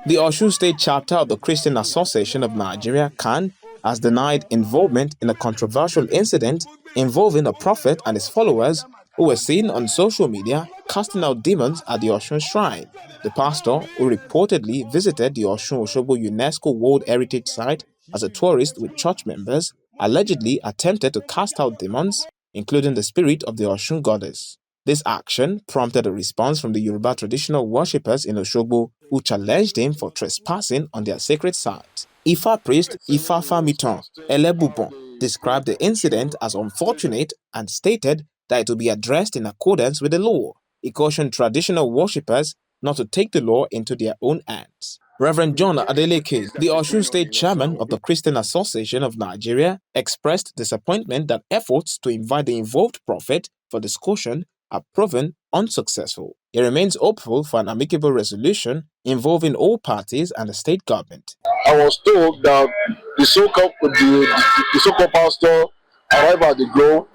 The Osun State chapter of the Christian Association of Nigeria, CAN, has denied involvement in a controversial incident involving a prophet and his followers who were seen on social media casting out demons at the Osun Shrine. The pastor, who reportedly visited the Osun Osogbo UNESCO World Heritage Site as a tourist with church members, allegedly attempted to cast out demons, including the spirit of the Osun goddess. This action prompted a response from the Yoruba traditional worshippers in Osogbo, who challenged him for trespassing on their sacred site. Ifa priest Ifafamitan Elebubon described the incident as unfortunate and stated that it will be addressed in accordance with the law. He cautioned traditional worshippers not to take the law into their own hands. Reverend John Adeleke, the Osun State chairman of the Christian Association of Nigeria, expressed disappointment that efforts to invite the involved prophet for discussion have proven unsuccessful. He remains hopeful for an amicable resolution involving all parties and the state government. I was told that the so-called pastor arrived at the grove,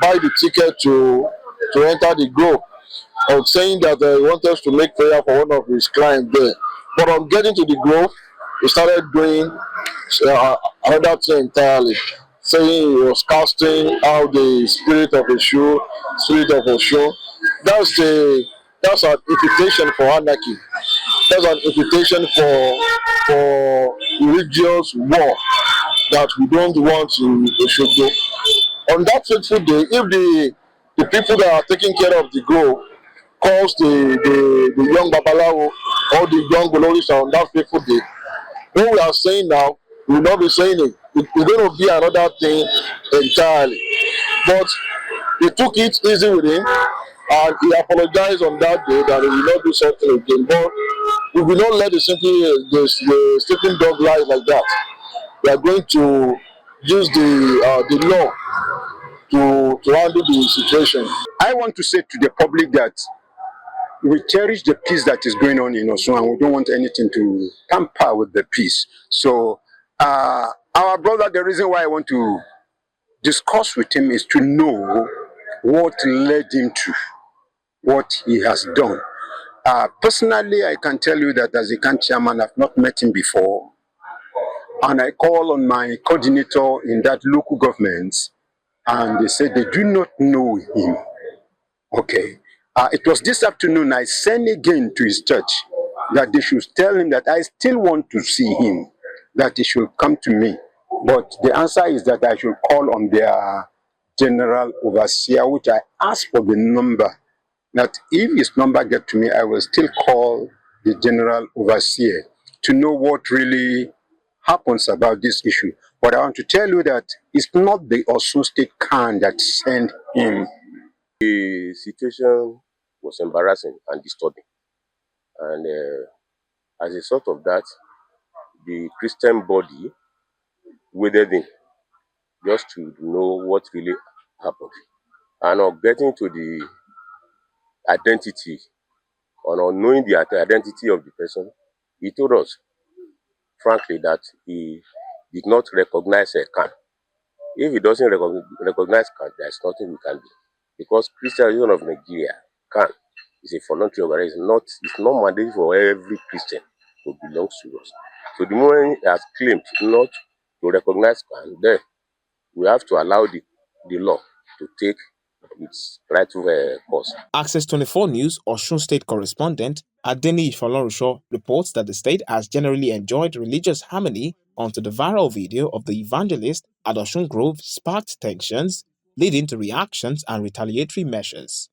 buy the ticket to enter the grove. I was saying that he wanted to make prayer for one of his clients there. But on getting to the grove, he started doing another thing entirely, saying he was casting out the spirit of Osun. That's an invitation for anarchy. That's an invitation for religious war that we don't want in Osogbo. On that fateful day, if the people that are taking care of the grove calls the young Babalawo or the young Goloris on that fateful day, what we are saying now, we will not be saying it. It's going to be another thing entirely. But they took it easy with him, and he apologized on that day that he will not do something again. But we will not let the sleeping dog lie like that. We are going to use the law to handle the situation. I want to say to the public that we cherish the peace that is going on in Osun, and we don't want anything to tamper with the peace. So our brother, the reason why I want to discuss with him is to know what led him to what he has done. Personally, I can tell you that as a CAN chairman, I've not met him before. And I call on my coordinator in that local government, and they said they do not know him. Okay. It was this afternoon I sent again to his church that they should tell him that I still want to see him, that he should come to me. But the answer is that I should call on their general overseer, which I asked for the number. That if his number gets to me, I will still call the general overseer to know what really happens about this issue. But I want to tell you that it's not the Osun State CAN that sent him. The situation was embarrassing and disturbing. And as a result of that, the Christian body waded in just to know what really happened. And on getting to the identity, or knowing the identity of the person, he told us, frankly, that he did not recognize a CAN. If he doesn't recognize CAN, there's nothing we can do. Because Christian Union of Nigeria, CAN, is a voluntary organization. It's not mandatory for every Christian who belongs to us. So the moment he has claimed not to recognize CAN, then we have to allow the law to take its rightful course. Access 24 News Osun State correspondent Adeni Ifolorusho reports that the state has generally enjoyed religious harmony until the viral video of the evangelist at Osun Grove sparked tensions, leading to reactions and retaliatory measures.